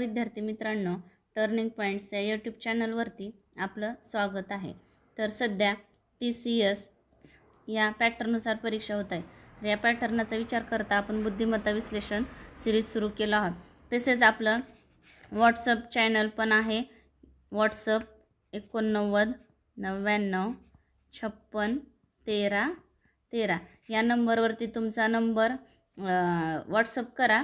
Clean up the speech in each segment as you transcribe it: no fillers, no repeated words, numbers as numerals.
विद्यार्थी मित्रांनो, turning points या यूट्यूब चॅनलवरती आपलं स्वागत आहे। तर सध्या TCS या पॅटर्ननुसार परीक्षा होत आहे। तर या पॅटर्नचा विचार करता आपण बुद्धिमत्ता विश्लेषण सिरीज सुरू केला आहे। तसेच आपलं व्हॉट्सअप चॅनल पण आहे। व्हॉट्सअप 89 99 56 13 13 या नंबरवरती तुमचा नंबर व्हॉट्सअप करा।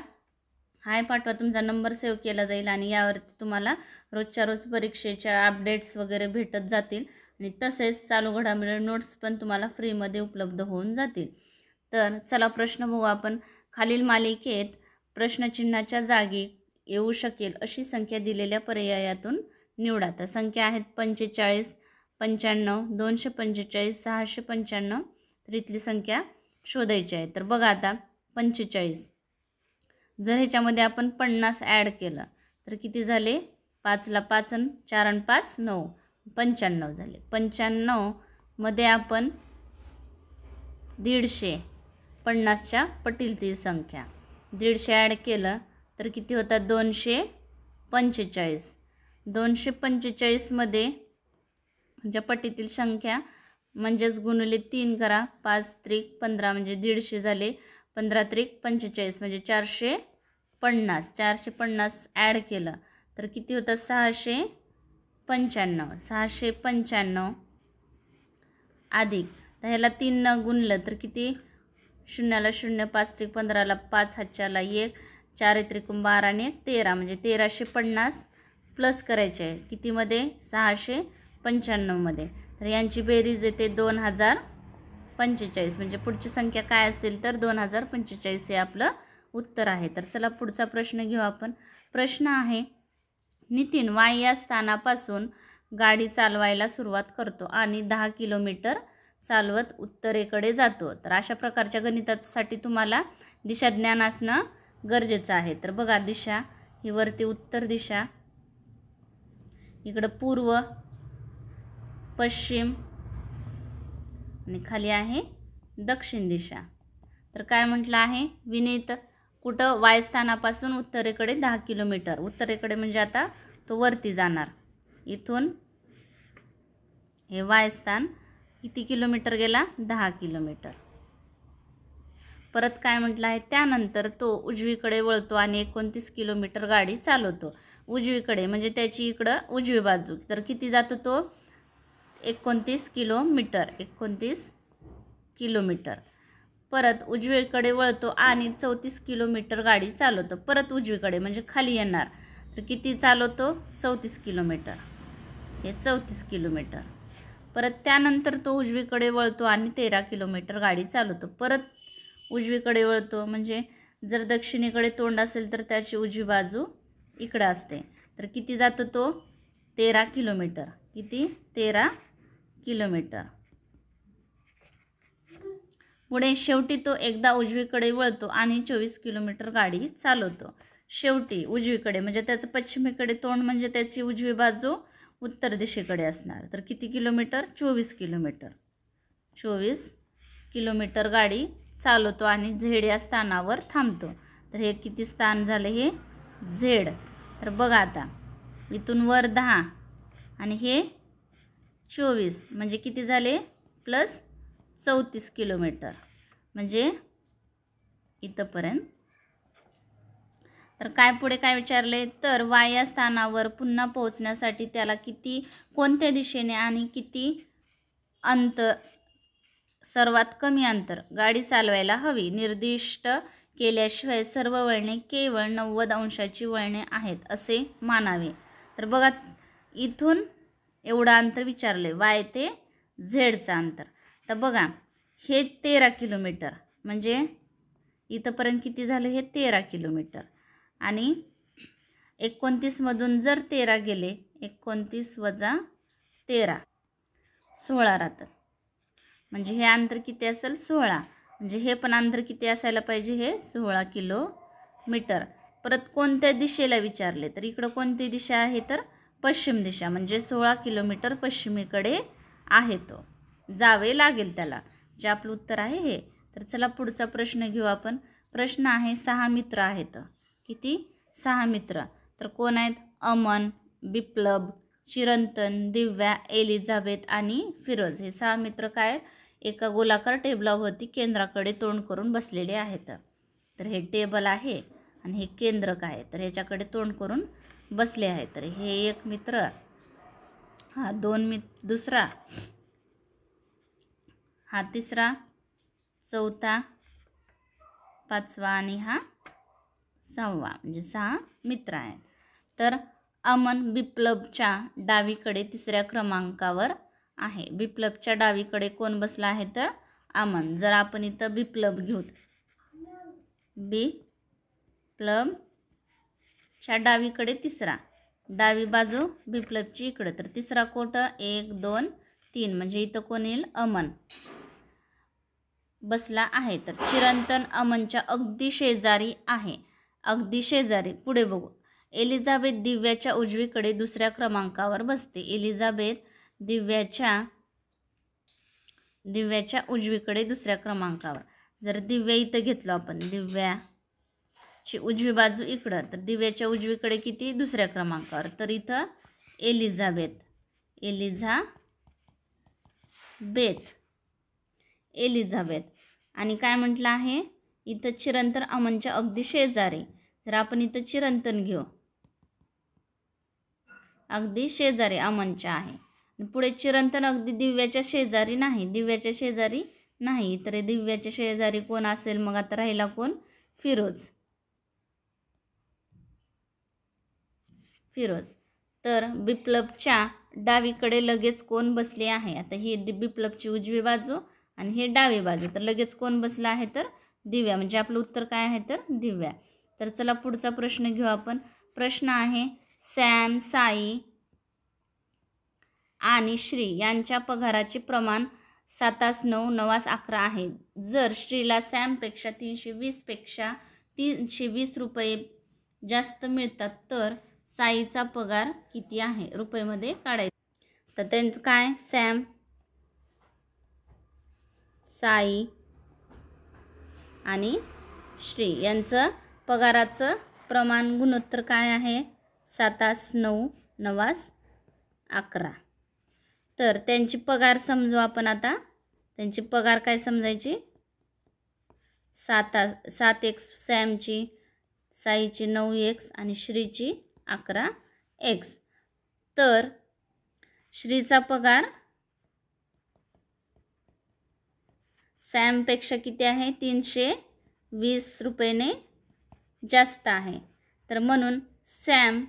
हाय पाठवा, तुमचा नंबर सेव्ह केला जाईल आणि यावरती तुम्हाला रोजच्या रोज परीक्षेच्या अपडेट्स वगैरे भेटत जातील आणि तसेच चालू घडामोडी नोट्स पण तुम्हाला फ्रीमध्ये उपलब्ध होऊन जातील। तर चला प्रश्न बघू आपण। खालील मालिकेत प्रश्नचिन्हाच्या जागी येऊ शकेल अशी संख्या दिलेल्या पर्यायातून निवडा। तर संख्या आहेत 45, 95, 245, 695। तर इथली संख्या शोधायची आहे। तर बघा आता 45, जर ह्याच्यामध्ये आपण 50 ॲड केलं तर किती झाले? 5 ला 5 आणि 4 आणि 5 9, 95 झाले। 95 मध्ये आपण 150, 50च्या पटीतील संख्या 150 ॲड केलं तर किती होतात? 245। 245 मध्ये ज्या पटीतील संख्या म्हणजेच गुणिले 3 करा, 5 त्रिक 15 म्हणजे 150 झाले। 15 त्रिक 45 म्हणजे 450। 450 ॲड केलं तर किती होतं? 695। 695 अधिक, तर ह्याला 3 न गुणलं तर किती? 0 ला 0, 5 त्रिक 15 ला 5, हातच्याला 1, 4 त्रिक 12 आणि 13 म्हणजे 1350 प्लस करायचे आहे कितीमध्ये? 695 मध्ये। तर यांची बेरीज येते 2045 म्हणजे पुढची संख्या काय असेल तर 2045 हे आपलं उत्तर आहे। तर चला पुढचा प्रश्न घेऊ आपण। प्रश्न आहे, नितीन वाय या स्थानापासून गाडी चालवायला सुरुवात करतो आणि 10 किलोमीटर चालवत उत्तरेकडे जातो। तर अशा प्रकारच्या गणितासाठी तुम्हाला दिशा ज्ञान असणं गरजेचं आहे। तर बघा, दिशा ही वरती उत्तर दिशा, इकडं पूर्व, पश्चिम आणि खाली आहे दक्षिण दिशा। तर काय म्हटलं आहे? विनीत कुठं? वाय स्थानापासून उत्तरेकडे 10 किलोमीटर। उत्तरेकडे म्हणजे आता तो वरती जाणार। इथून हे वाय स्थान किती किलोमीटर गेला? 10 किलोमीटर। परत काय म्हटलं आहे? त्यानंतर तो उजवीकडे वळतो आणि 29 किलोमीटर गाडी चालवतो। उजवीकडे म्हणजे त्याची इकडं उजवी बाजू। तर किती जातो तो? 29 किलोमीटर। 29 किलोमीटर। परत उजवीकडे वळतो आणि 34 किलोमीटर गाडी चालवतो। परत उजवीकडे म्हणजे खाली येणार तर किती चालवतो? 34 किलोमीटर। हे 34 किलोमीटर। परत त्यानंतर तो उजवीकडे वळतो आणि 13 किलोमीटर गाडी चालवतो। परत उजवीकडे वळतो म्हणजे जर दक्षिणेकडे तोंड असेल तर त्याची उजवी बाजू इकडे असते। तर किती जातो तो? 13 किलोमीटर। किती? 13 किलोमीटर। पुढे शेवटी तो एकदा उजवीकडे वळतो आणि 24 किलोमीटर गाडी चालवतो। शेवटी उजवीकडे म्हणजे त्याचं पश्चिमेकडे तोंड म्हणजे त्याची उजवी बाजू उत्तर दिशेकडे असणार। तर किती किलोमीटर? 24 किलोमीटर। 24 किलोमीटर गाडी चालवतो आणि झेड या स्थानावर थांबतो। तर हे किती स्थान झाले? हे झेड। तर बघा आता, इथून वर 10 आणि हे 24 म्हणजे किती झाले? प्लस 34 किलोमीटर म्हणजे इथंपर्यंत। तर काय पुढे काय विचारले? तर वाय या स्थानावर पुन्हा पोहोचण्यासाठी त्याला किती, कोणत्या दिशेने आणि किती अंतर, सर्वात कमी अंतर गाडी चालवायला हवी? निर्दिष्ट केल्याशिवाय सर्व वळणे केवळ 90 अंशाची वळणे आहेत असे मानावे। तर बघा, इथून एवढं अंतर विचारले, वाय ते झेडचं अंतर। तर बघा, हे 13 किलोमीटर म्हणजे इथंपर्यंत किती झालं? हे 13 किलोमीटर आणि 29 मधून जर 13 गेले, 29 वजा 13 16 राहतात म्हणजे हे अंतर किती असेल? 16। म्हणजे हे पण अंतर किती असायला पाहिजे? हे 16 किलोमीटर। परत कोणत्या दिशेला विचारले? तर इकडं कोणती दिशा आहे? तर पश्चिम दिशा म्हणजे 16 किलोमीटर पश्चिमेकडे आहे तो, जावे लागेल त्याला, जे आपलं उत्तर आहे हे। तर चला पुढचा प्रश्न घेऊ आपण। प्रश्न आहे, 6 मित्र आहेत। किती? 6 मित्र। तर कोण आहेत? अमन, बिप्लब, चिरंतन, दिव्या, एलिझाबेथ आणि फिरोज. हे 6 मित्र काय एका गोलाकार टेबलावरती केंद्राकडे तोंड करून बसलेले आहेत. तर हे टेबल आहे आणि हे केंद्रक आहे. तर ह्याच्याकडे तोंड करून बसले आहे. तर हे एक मित्र, हा 2 मित्र, दुसरा, हा तिसरा, चौथा, पाचवा आणि हा 6वा, म्हणजे 6 मित्र आहेत. तर अमन बिप्लबच्या डावीकडे 3ऱ्या क्रमांकावर आहे. बिप्लबच्या डावीकडे कोण बसला आहे? तर अमन. जर आपण इथं बिप्लब घेऊ, बिप्लबच्या डावीकडे 3रा, डावी बाजू बिप्लबची इकडं, तर 3रा कोट 1 2 3, म्हणजे इथं कोण येईल? अमन बसला आहे. तर चिरंतन अमनच्या अगदी शेजारी आहे. अगदी शेजारी. पुढे बघू. एलिझाबेथ दिव्याच्या उजवीकडे 2ऱ्या क्रमांकावर बसते. एलिझाबेथ दिव्याच्या उजवीकडे 2ऱ्या क्रमांकावर. जर दिव्या इथं घेतलो आपण, दिव्याची उजवी बाजू इकडं, तर दिव्याच्या उजवीकडे किती? 2ऱ्या क्रमांकावर. तर इथं एलिझाबेथ आणि काय म्हटलं आहे इथं? चिरंतन अमनच्या अगदी शेजारी. जर आपण इथं चिरंतन घेऊ, अगदी शेजारी अमनच्या आहे. पुढे चिरंतन अगदी दिव्याच्या शेजारी नाही, दिव्याच्या शेजारी नाही. तर दिव्याच्या शेजारी कोण असेल? मग आता राहिला कोण? फिरोज. तर बिप्लबच्या डावीकडे लगेच कोण बसले आहे? आता ही बिप्लबची उजवी बाजू आणि हे डावी बाजू. तर लगेच कोण बसला आहे? तर दिव्या. म्हणजे आपलं उत्तर काय आहे? तर दिव्या. तर चला पुढचा प्रश्न घेऊ आपण. प्रश्न आहे, सॅम, साई आणि श्री यांच्या पगाराचे प्रमाण 7-9, 9-11 आहे. जर श्रीला सॅमपेक्षा 320 रुपये जास्त मिळतात तर साईचा पगार किती आहे? रुपयेमध्ये काढायचं. तर त्यांचं काय? सॅम, साई आणि श्री यांचं पगाराचं प्रमाण गुणोत्तर काय आहे? 7-9, 9-11. तर त्यांची पगार समजू आपण आता. त्यांची पगार काय समजायची? 7x सॅमची, साईची 9x आणि श्रीची 11x. तर श्रीचा पगार सॅमपेक्षा किती आहे? 320 रुपयाने जास्त आहे. तर म्हणून सॅम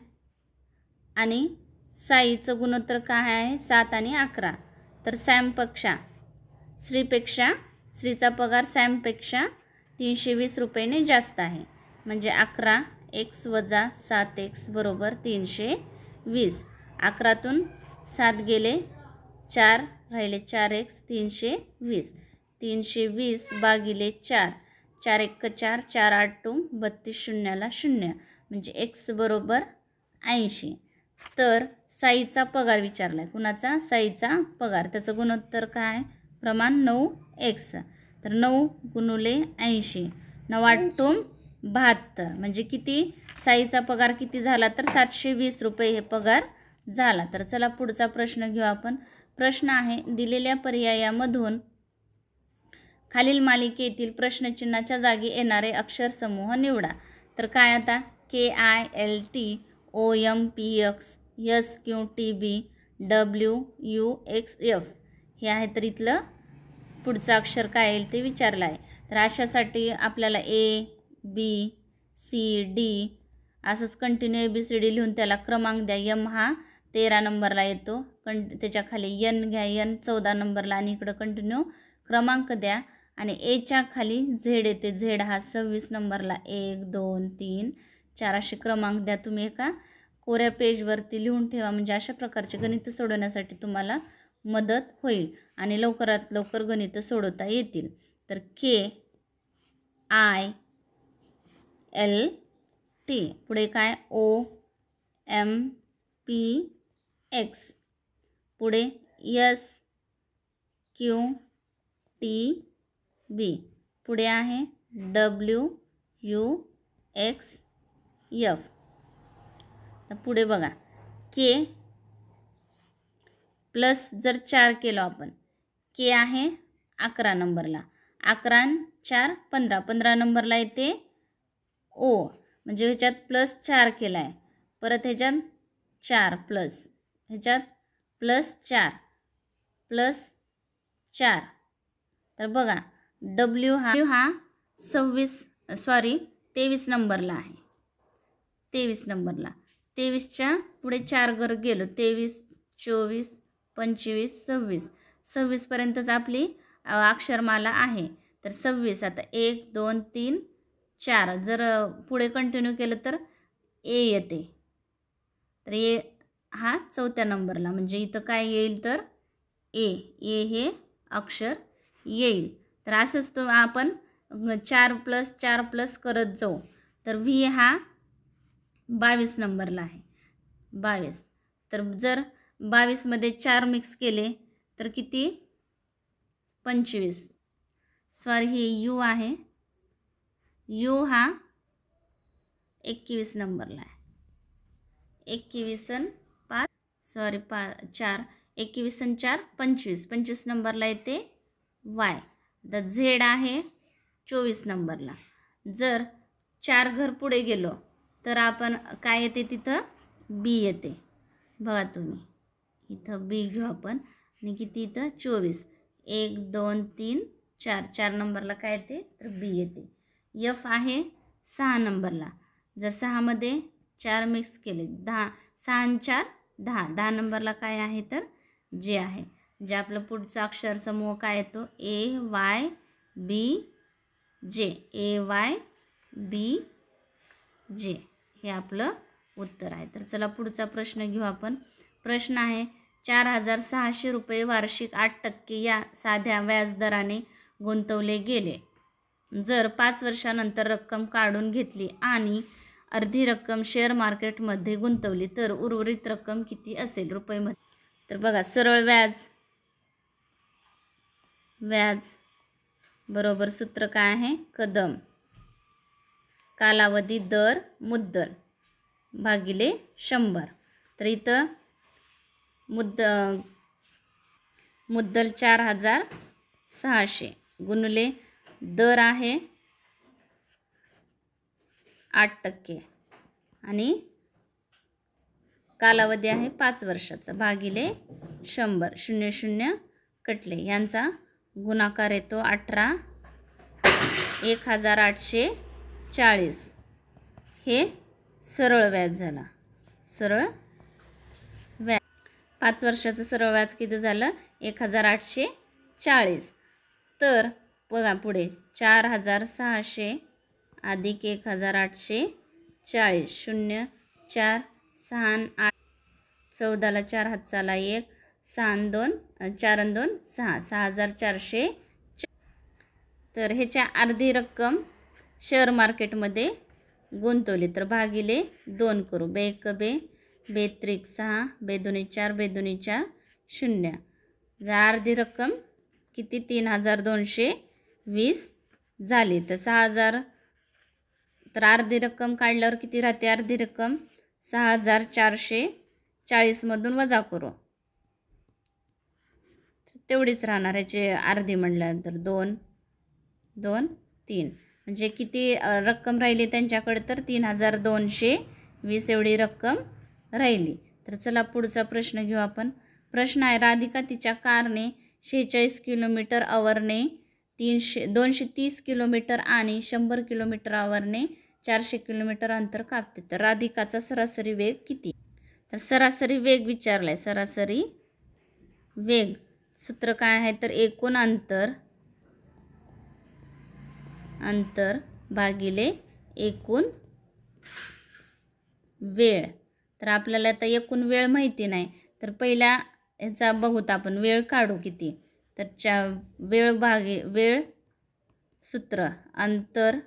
आणि साईचं गुणोत्तर काय आहे? 7 आणि 11. तर श्रीचा पगार सॅमपेक्षा 320 रुपयाने जास्त आहे. म्हणजे 11x - 7x बरोबर 320. 11तून 7 गेले 4, राहिले 4x, 320. 320 भागिले 4, 4 × 4, 4 × 8 = 32, शून्याला 0, म्हणजे x बरोबर 80. तर साईचा पगार विचारला आहे. कुणाचा? साईचा पगार. त्याचं गुणोत्तर काय? प्रमाण 9x. तर 9 × 80, 9 × 8 = 72. म्हणजे किती? साईचा पगार किती झाला? तर 720 रुपये हे पगार झाला. तर चला पुढचा प्रश्न घेऊ आपण. प्रश्न आहे, दिलेल्या पर्यायामधून खालील मालिकेतील प्रश्नचिन्हाच्या जागी येणारे अक्षरसमूह निवडा. तर काय आता? KILT, OMPX, SQTB, WUXF हे आहे. तर इथलं पुढचं अक्षर काय येईल ते विचारलं आहे. तर अशासाठी आपल्याला A, B, C, D असंच कंटिन्यू ABCD लिहून त्याला क्रमांक द्या. M हा 13 नंबरला येतो. त्याच्या खाली N घ्या, N 14 नंबरला आणि इकडं कंटिन्यू क्रमांक द्या. आणि Aच्या खाली Z येते. Z हा 26 नंबरला 1 2 3 4 असे क्रमांक द्या. तुम्ही एका कोऱ्या पेजवरती लिहून ठेवा. म्हणजे अशा प्रकारचे गणित सोडवण्यासाठी तुम्हाला मदत होईल आणि लवकरात लवकर गणित सोडवता येतील. तर KILT पुढे काय? OMPX पुढे SQTB पुढे आहे WUXF. तर पुढे बघा के प्लस जर 4 केलो आपण, के आहे 11 नंबरला, 11 आणि 4 15, 15 नंबरला येते ओ, म्हणजे ह्याच्यात प्लस 4 केला आहे, परत ह्याच्यात 4 प्लस, ह्याच्यात प्लस 4 प्लस 4. तर बघा डब्ल्यू हा 23 नंबरला आहे, 23 नंबरला, 23च्या पुढे 4 घर गेलो, 23 24 25 26, 26पर्यंतच आपली अक्षरमाला आहे. तर 26 आता 1 2 3 4, जर पुढे कंटिन्यू केलं तर ए येते. तर ए हा 4थ्या नंबरला, म्हणजे इथं काय येईल तर ए हे अक्षर येईल. तर असंच तो आपण 4 प्लस 4 प्लस करत जाऊ. तर व्ही हा 22 नंबरला आहे, 22. तर जर 22मध्ये 4 मिक्स केले तर किती 25. सॉरी हे यू आहे, यू हा 21 नंबरला आहे, 21 आणि 5 सॉरी 4, 21 आणि 4 25, 25 नंबरला येते वाय. तर झेड आहे 24 नंबरला. जर 4 घर पुढे गेलो तर आपण काय येते तिथं बी येते. बघा तुम्ही इथं बी घेऊ आपण, आणि किती इथं 24, 1 2 3 4, 4 नंबरला काय येते तर बी येते. एफ आहे 6 नंबरला, जर 6मध्ये 4 मिक्स केले 10, 6 आणि 4 10, 10 नंबरला काय आहे तर जे आहे. जे आपलं पुढचा अक्षर समूह काय येतो ए वाय बी जे, ए वाय बी जे, हे आपलं उत्तर आहे. तर चला पुढचा प्रश्न घेऊ आपण. प्रश्न आहे 4,600 रुपये वार्षिक 8% या साध्या व्याजदराने गुंतवले गेले. जर 5 वर्षानंतर रक्कम काढून घेतली आणि अर्धी रक्कम शेअर मार्केटमध्ये गुंतवली तर उर्वरित रक्कम किती असेल रुपयेमध्ये. तर बघा सरळ व्याज बरोबर सूत्र काय आहे कदम, कालावधी दर मुद्दल भागिले 100. तर इथं मुद्दल 4,600 गुणिले दर आहे 8% आणि कालावधी आहे 5 वर्षाचा भागिले 100, 0 0 कटले, यांचा गुणाकार येतो 18, 1,840. हे सरळ व्याज झाला. सरळ व्याज 5 वर्षाचं सरळ व्याज किती झालं 1,840. तर बघा पुढे 4,600 अधिक 1,840, 0 4 6 8, 14ला 4 हातचाला 1, 6 2 4 2 6, 6,400. तर ह्याच्या अर्धी रक्कम शेअर मार्केटमध्ये गुंतवली तर भागिले 2 करू, बे 1 बे, बे 3 6, बे 2 4, बे 2 4 0. जर अर्धी रक्कम किती 3,220 झाली तर 6,000, तर अर्धी रक्कम काढल्यावर किती राहते अर्धी रक्कम 6,440 मधून वजा करू, तेवढीच राहणार. ह्याचे अर्धी म्हटल्यानंतर 2 2 3, म्हणजे किती रक्कम राहिली त्यांच्याकडे तर 3,220 एवढी रक्कम राहिली. तर चला पुढचा प्रश्न घेऊ आपण. प्रश्न आहे राधिका तिच्या कारने 46 किलोमीटर अवरने 230 किलोमीटर आणि 100 किलोमीटर अवरने 400 किलोमीटर अंतर कापते. तर राधिकाचा सरासरी वेग किती. तर सरासरी वेग विचारलाय. सरासरी वेग सूत्र काय आहे तर एकूण अंतर भागिले एकूण वेळ. तर आपल्याला आता एकूण वेळ माहिती नाही, तर पहिला ह्याचा बघूत आपण वेळ काढू किती. तर वेळ सूत्र अंतर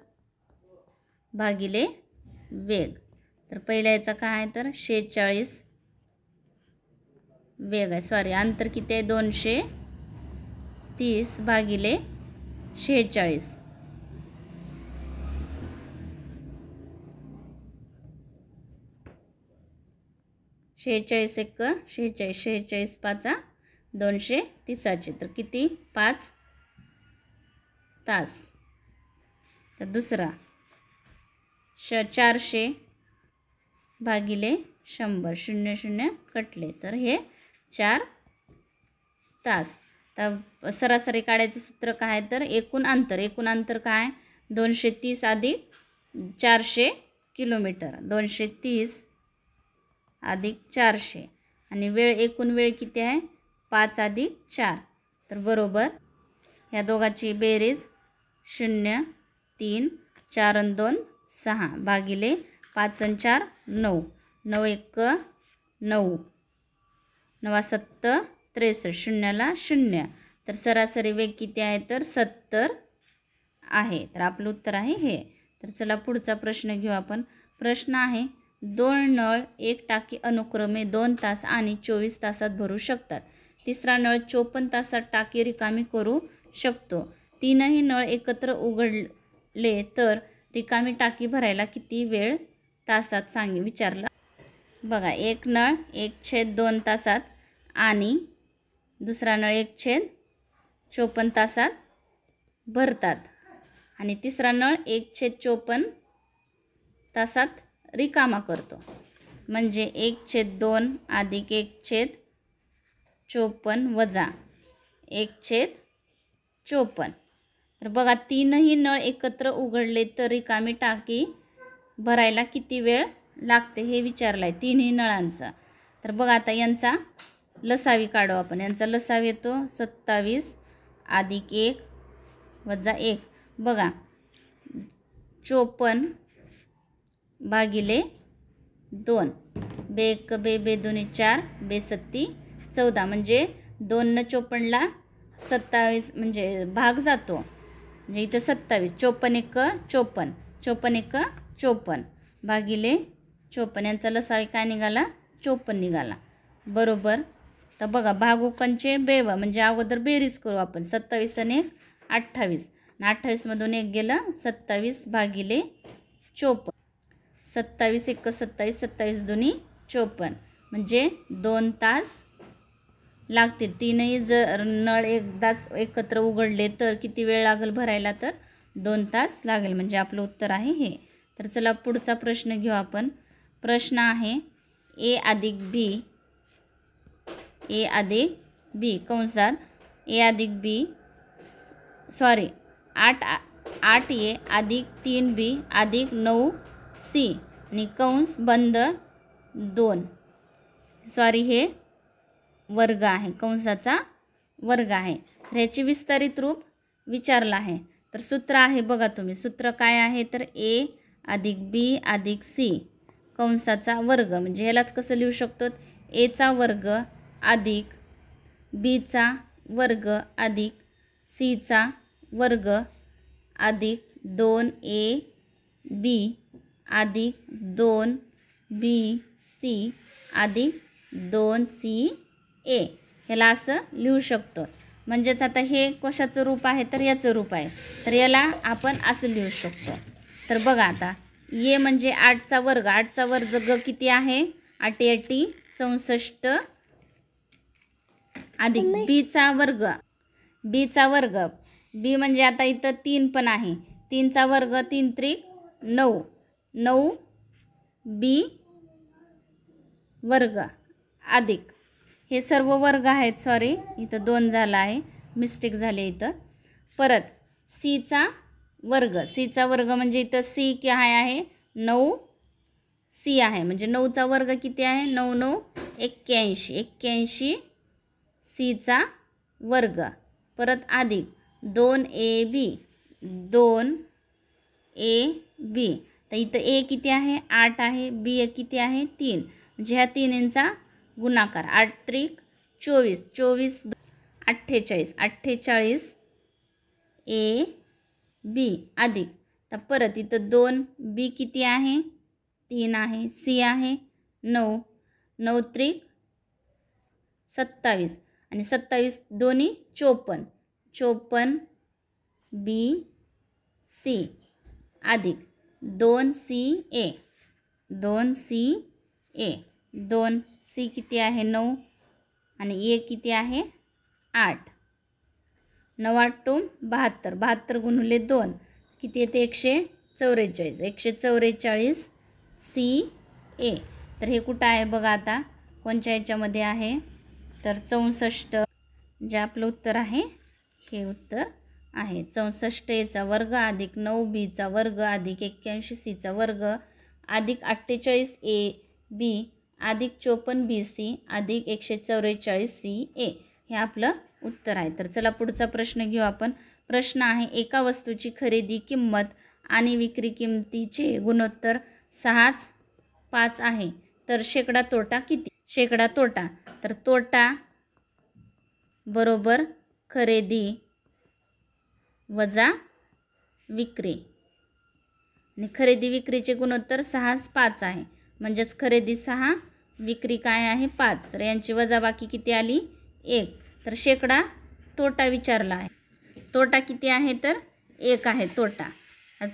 भागिले वेग. तर पहिल्या याचा काय आहे तर 46 वेग आहे, सॉरी अंतर किती आहे 230 भागिले 46. 46 एक 46, 46 पाचा 230. तर किती 5 तास. तर दुसरा 400 भागिले 100, 0 0 कटले तर हे 4 तास. तर सरासरी काढायचं सूत्र काय तर एकूण अंतर काय 230 अधिक 400 किलोमीटर. 230 अधिक 400 आणि एकूण वेळ किती आहे 5 अधिक 4. तर बरोबर ह्या दोघांची बेरीज 0 3 4 आणि 2 6 भागिले 5 आणि 4 9, 9 1 9, 9 7 63, शून्याला 0. तर सरासरी वेग किती आहे तर 70 आहे. तर आपलं उत्तर आहे हे. तर चला पुढचा प्रश्न घेऊ आपण. प्रश्न आहे 2 नळ एक टाकी अनुक्रमे 2 तास आणि 24 तासात भरू शकतात. तिसरा नळ 54 तासात टाकी रिकामी करू शकतो. तीनही नळ एकत्र उघडले तर रिकामी टाकी भरायला किती वेळ तासात विचारलं. बघा एक नळ 1/2 तासात आणि दुसरा नळ 1/54 तासात भरतात आणि तिसरा नळ 1/54 तासात रिकामा करतो. म्हणजे 1/2 अधिक 1/54 वजा 1/54. तर बघा तीनही नळ एकत्र उघडले तर रिकामी टाकी भरायला किती वेळ लागते हे विचारलं आहे तिन्ही नळांचं. तर बघा आता यांचा लसावी काढू आपण. यांचा लसावी येतो 27 अधिक 1 वजा 1. बघा 54 भागिले 2, बे 1 बे 2 4, बे 7 14. म्हणजे 2 न 54ला 27 म्हणजे भाग जातो. म्हणजे इथं 27, 54 1 54, 54 1 54 भागिले 54. यांचा लसावी काय निघाला 54 निघाला. बरोबर. तर बघा भागोकांचे बेवा म्हणजे अगोदर बेरीज करू आपण. 27 आणि 1 28, 28मधून 1 गेलं 27 भागिले 54. 27 1 27, 27 2 54 म्हणजे 2 तास लागतील. तीनही जर नळ एकदाच एकत्र उघडले तर किती वेळ लागेल भरायला तर 2 तास लागेल. म्हणजे आपलं उत्तर आहे हे. तर चला पुढचा प्रश्न घेऊ आपण. प्रश्न आहे ए अधिक बी कंसात ए अधिक बी 8A अधिक 3B अधिक 9C आणि कंस बंद 2. हे वर्ग आहे, कंसाचा वर्ग आहे. तर ह्याची विस्तारित रूप विचारलं आहे. तर सूत्र आहे बघा तुम्ही. सूत्र काय आहे तर A अधिक B अधिक C कंसाचा वर्ग. म्हणजे ह्यालाच कसं लिहू शकतो Aचा वर्ग अधिक Bचा वर्ग अधिक Cचा वर्ग अधिक 2AB अधिक 2BC अधिक 2CA ह्याला असं लिहू शकतो. म्हणजेच आता हे कशाचं रूप आहे तर याचं रूप आहे. तर याला आपण असं लिहू शकतो. तर बघा आता ये म्हणजे 8चा वर्ग. 8चा वर्ग ग किती आहे 8 8 64 अधिक बीचा वर्ग. बी म्हणजे आता इथं 3 पण आहे. 3चा वर्ग 3 त्रिक 9, 9B वर्ग अधिक हे सर्व वर्ग आहेत. सॉरी इथं 2 झाला आहे, मिस्टेक झाली इथं. परत सीचा वर्ग म्हणजे इथं सी काय आहे 9C आहे. म्हणजे 9चा वर्ग किती आहे 9 9 81 सीचा वर्ग. परत अधिक 2AB तर इथं ए किती आहे 8 आहे, बी किती आहे 3. म्हणजे ह्या तिन्हींचा गुणाकार 8 त्रिक 24, 24 48 AB अधिक. तर परत इथं 2B किती आहे 3 आहे, सी आहे 9, 9 त्रिक 27 आणि 27 2 54, 54BC अधिक 2CA सी किती आहे 9 आणि ए किती आहे 8. 9 8 72. 72 गुणिले 2 किती येते 144. 144 सी ए. तर हे कुठं आहे बघा आता, कोणत्या याच्यामध्ये आहे तर 64. जे आपलं उत्तर आहे हे उत्तर आहे 64 एचा वर्ग अधिक 9 बीचा वर्ग अधिक 81 सीचा वर्ग अधिक 48 ए बी अधिक 54 बी सी अधिक 144 सी ए. हे आपलं उत्तर आहे. तर चला पुढचा प्रश्न घेऊ आपण. प्रश्न आहे, एका वस्तूची खरेदी किंमत आणि विक्री किंमतीचे गुणोत्तर 6:5 आहे, तर शेकडा तोटा किती? शेकडा तोटा, तर तोटा बरोबर खरेदी वजा विक्री. आणि खरेदी विक्रीचे गुणोत्तर 6:5 आहे, म्हणजेच खरेदी 6, विक्री काय आहे 5. तर यांची वजाबाकी किती आली 1. तर शेकडा तोटा विचारला आहे. तोटा किती आहे तर 1 आहे तोटा.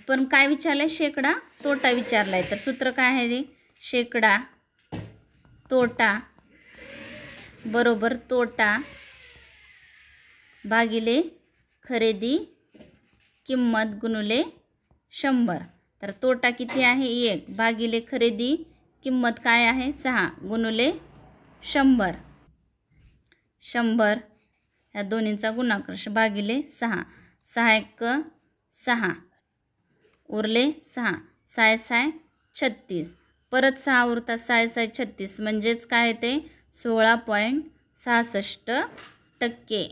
पण काय विचारलं आहे शेकडा तोटा विचारला आहे. तर सूत्र काय आहे ते शेकडा तोटा बरोबर तोटा भागिले खरेदी किंमत गुणिले 100. तर तोटा किती आहे 1 भागिले खरेदी किंमत काय आहे 6 गुणिले 100. 100 ह्या दोन्हींचा गुणाकार भागिले 6. 6 1 6 उरले 6. 6 6 36. परत 6 उरतात 6 6 36, म्हणजेच काय ते 16.66%.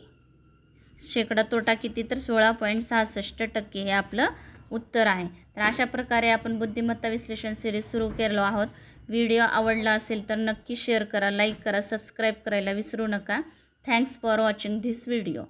शेकडा तोटा किती तर 16.66% हे आपलं उत्तर आहे. तर अशा प्रकारे आपण बुद्धिमत्ता विश्लेषण सिरीज सुरू केलो आहोत. व्हिडिओ आवडला असेल तर नक्की शेअर करा, लाईक करा, सबस्क्राईब करायला विसरू नका. Thanks for watching this video.